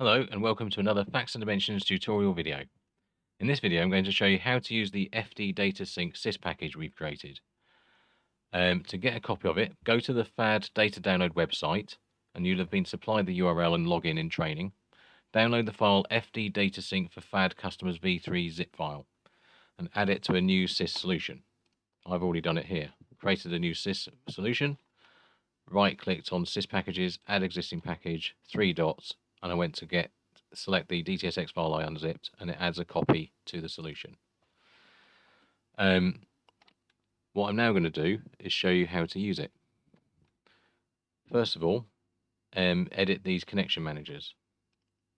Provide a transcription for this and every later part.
Hello and welcome to another Facts and Dimensions tutorial video. In this video I'm going to show you how to use the FD Data Sync SIS package we've created. To get a copy of it, go to the FAD data download website and you'll have been supplied the URL and login in training. Download the file FD Data Sync for FAD Customers v3 zip file and add it to a new SIS solution. I've already done it here. Created a new SIS solution, right-clicked on SIS packages, add existing package, 3 dots, and I went to select the DTSX file I unzipped, and it adds a copy to the solution. What I'm now going to do is show you how to use it. First of all, edit these connection managers.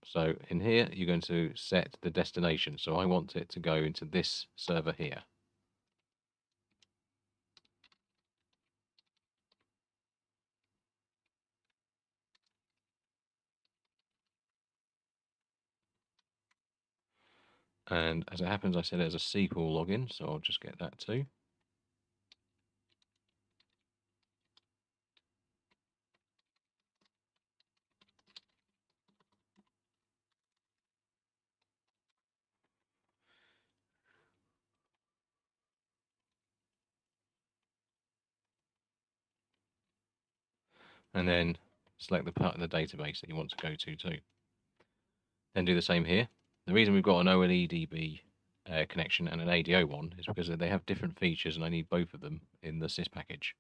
So in here, you're going to set the destination. So I want it to go into this server here. And as it happens, I set it as a SQL login, so I'll just get that too. And then select the part of the database that you want to go to too. Then do the same here. The reason we've got an OLEDB connection and an ADO one is because they have different features and I need both of them in the SIS package.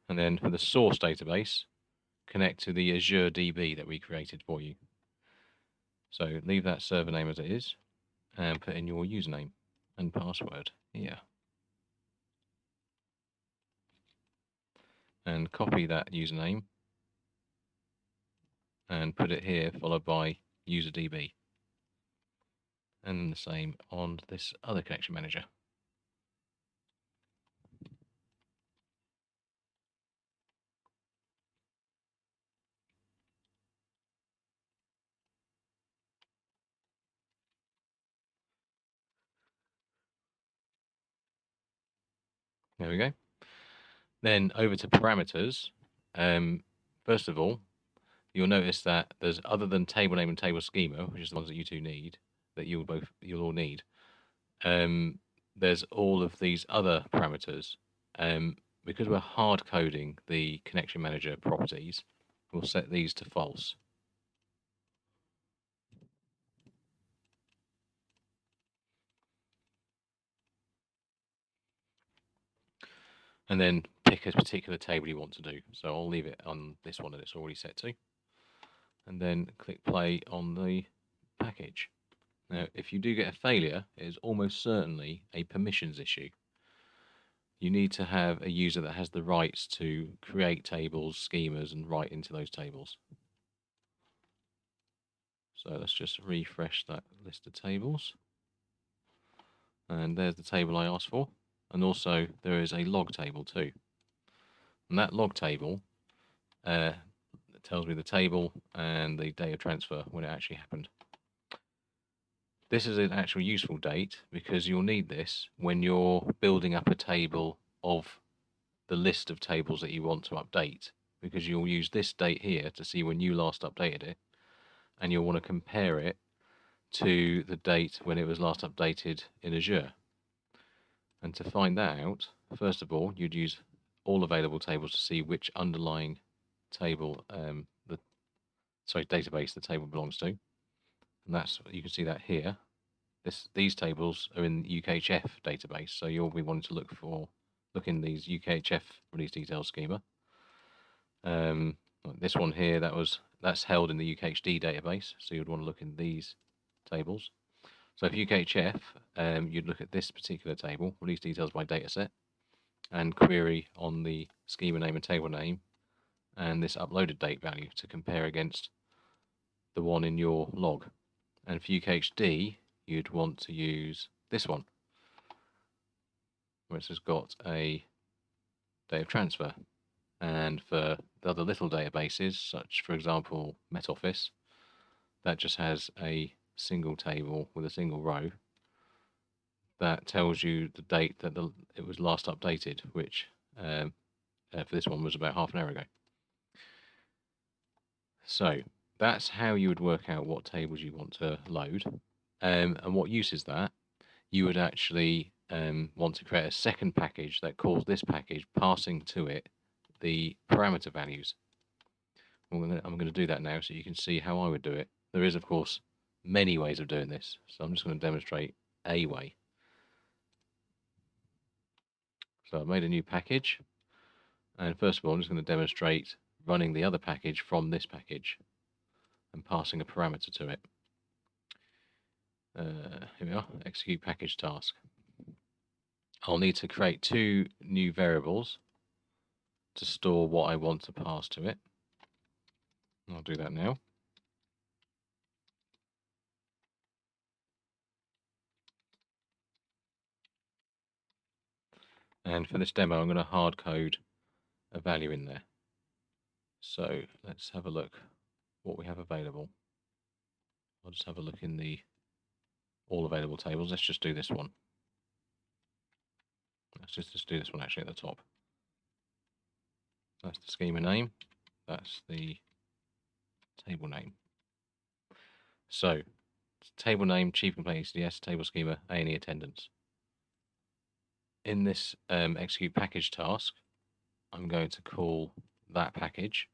And then for the source database, connect to the Azure DB that we created for you. So leave that server name as it is and put in your username and password here. And copy that username and put it here, followed by user DB. And the same on this other connection manager. There we go. Then over to parameters. First of all, you'll notice that there's, other than table name and table schema, which is the ones that you two need, that you'll all need, there's all of these other parameters. Because we're hard coding the connection manager properties, we'll set these to false. And then pick a particular table you want to do. So I'll leave it on this one that it's already set to. And then click play on the package. Now, if you do get a failure, it is almost certainly a permissions issue. You need to have a user that has the rights to create tables, schemas, and write into those tables. So let's just refresh that list of tables. And there's the table I asked for. And also there is a log table too. And that log table tells me the table and the day of transfer when it actually happened. This is an actual useful date because you'll need this when you're building up a table of the list of tables that you want to update, because you'll use this date here to see when you last updated it, and you'll want to compare it to the date when it was last updated in Azure. And to find that out, first of all, you'd use all available tables to see which underlying table, database the table belongs to. And that's, you can see that here. These tables are in the UKHF database, so you'll be wanting to look in these UKHF release details schema. Like this one here, that's held in the UKHD database, so you'd want to look in these tables. So for UKHF, you'd look at this particular table, release details by dataset, and query on the schema name and table name, and this uploaded date value to compare against the one in your log. And for UKHD, you'd want to use this one, which has got a date of transfer And for the other little databases, such for example Met Office, that just has a single table with a single row that tells you the date that it was last updated, which for this one was about half an hour ago. So that's how you would work out what tables you want to load. And what use is that? You would actually want to create a second package that calls this package, passing to it the parameter values. I'm going to do that now so you can see how I would do it. There is, of course, many ways of doing this, so I'm just going to demonstrate a way. So I've made a new package, and first of all, I'm just going to demonstrate running the other package from this package and passing a parameter to it. Here we are, execute package task. I'll need to create two new variables to store what I want to pass to it. I'll do that now. And for this demo, I'm going to hard code a value in there. So let's have a look what we have available. I'll just have a look in the all available tables. Let's just do this one. Let's just do this one actually at the top. That's the schema name. That's the table name. So table name, chief complaint ECDS, table schema, A&E attendance. In this execute package task, I'm going to call that package,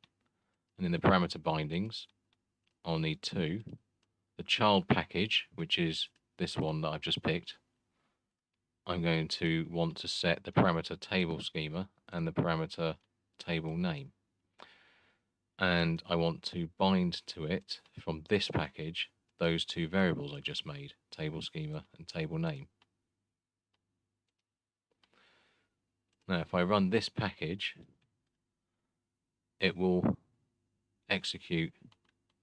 and in the parameter bindings, I'll need two. The child package, which is this one that I've just picked, I'm going to want to set the parameter table schema and the parameter table name. And I want to bind to it from this package those two variables I just made, table schema and table name. Now, if I run this package, it will execute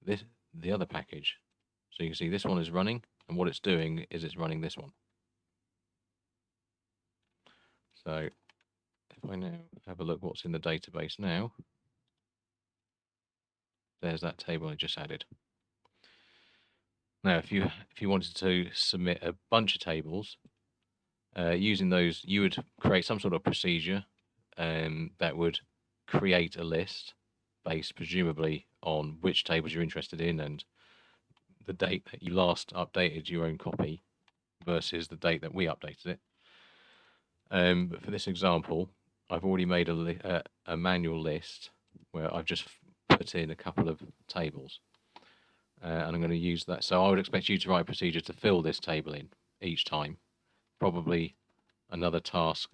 the other package. So you can see this one is running, and what it's doing is it's running this one. So if I now have a look what's in the database now, there's that table I just added. Now, if you wanted to submit a bunch of tables, using those, you would create some sort of procedure that would create a list based presumably on which tables you're interested in and the date that you last updated your own copy versus the date that we updated it. But for this example, I've already made a manual list where I've just put in a couple of tables. And I'm going to use that. So I would expect you to write a procedure to fill this table in each time. Probably another task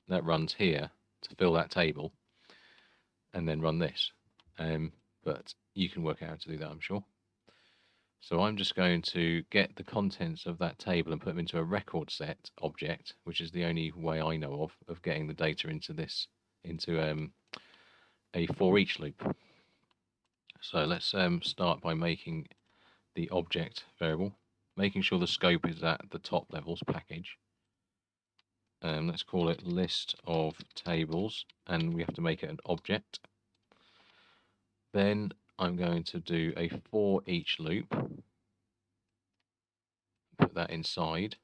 that runs here to fill that table and then run this. But you can work out how to do that, I'm sure. So I'm just going to get the contents of that table and put them into a record set object, which is the only way I know of getting the data into this, into a for each loop. So let's start by making the object variable, making sure the scope is at the top levels package. Let's call it list of tables, and we have to make it an object. Then I'm going to do a for each loop, put that inside.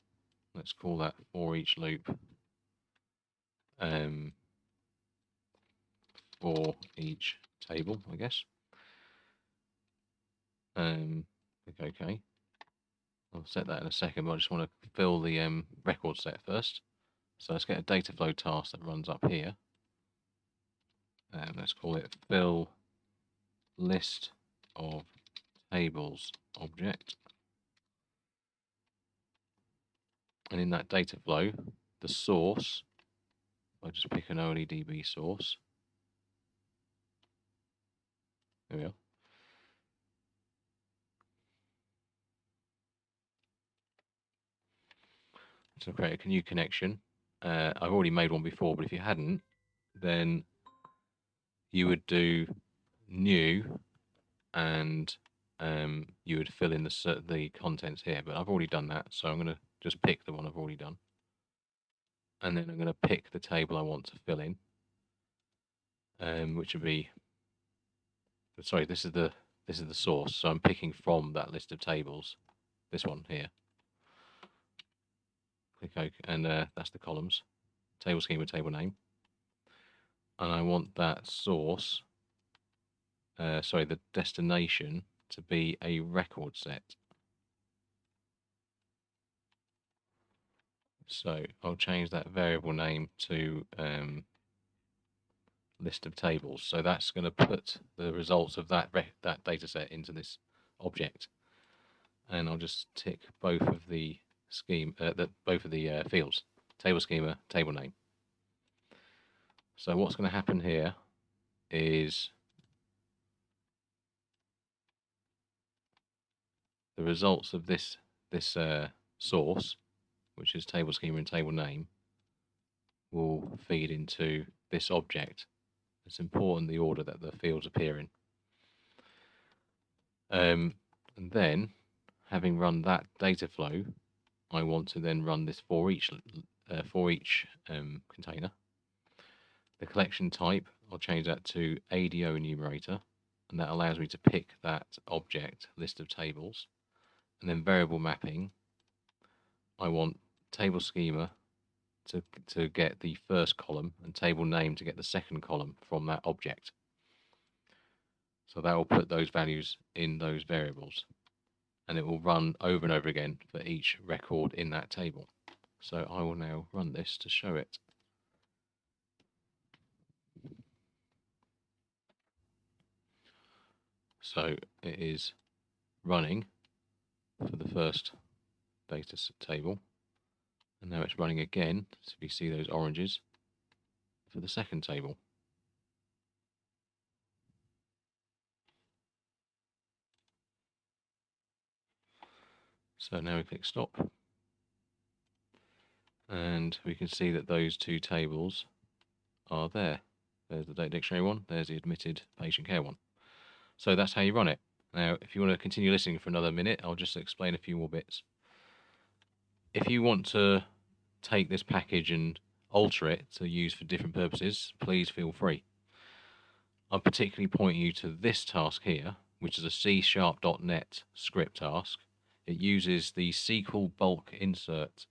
Let's call that for each loop for each table, I guess. Okay. I'll set that in a second, but I just want to fill the record set first. So let's get a data flow task that runs up here. Let's call it fill list of tables object. And in that data flow, the source, I just pick an OLEDB source. There we are. So create a new connection. I've already made one before, but if you hadn't, then you would do new, and you would fill in the contents here. But I've already done that, so I'm going to just pick the one I've already done, and then I'm going to pick the table I want to fill in. which would be, sorry, this is the source. So I'm picking from that list of tables, this one here. Click OK, and that's the columns, table schema, table name, and I want that source, sorry, the destination to be a record set. So I'll change that variable name to list of tables. So that's going to put the results of that data set into this object, and I'll just tick both of the fields: table schema, table name. So what's going to happen here is the results of this source, which is table schema and table name, will feed into this object. It's important the order that the fields appear in. And then, having run that data flow, I want to then run this for each container. The collection type, I'll change that to ADO enumerator, and that allows me to pick that object list of tables. And then variable mapping, I want table schema to get the first column and table name to get the second column from that object. So that will put those values in those variables, and it will run over and over again for each record in that table. So I will now run this to show it. So it is running for the first data table, and now it's running again, so you see those oranges, for the second table. So now we click stop, and we can see that those two tables are there. There's the data dictionary one, there's the admitted patient care one. So that's how you run it. Now, if you want to continue listening for another minute, I'll just explain a few more bits. If you want to take this package and alter it to use for different purposes, please feel free. I'm particularly pointing you to this task here, which is a C#.NET script task. It uses the SQL bulk insert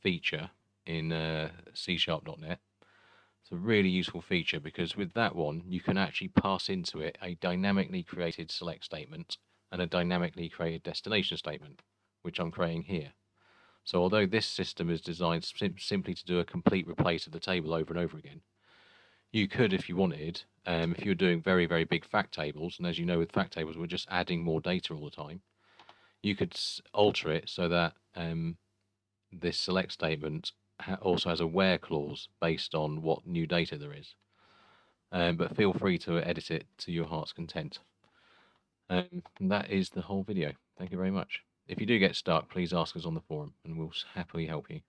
feature in C#.NET. It's a really useful feature because with that one, you can actually pass into it a dynamically created select statement and a dynamically created destination statement, which I'm creating here. So although this system is designed simply to do a complete replace of the table over and over again, you could, if you wanted, if you're doing very, very big fact tables, and as you know with fact tables, we're just adding more data all the time, you could alter it so that this select statement also has a where clause based on what new data there is. But feel free to edit it to your heart's content. That is the whole video. Thank you very much. If you do get stuck, please ask us on the forum and we'll happily help you.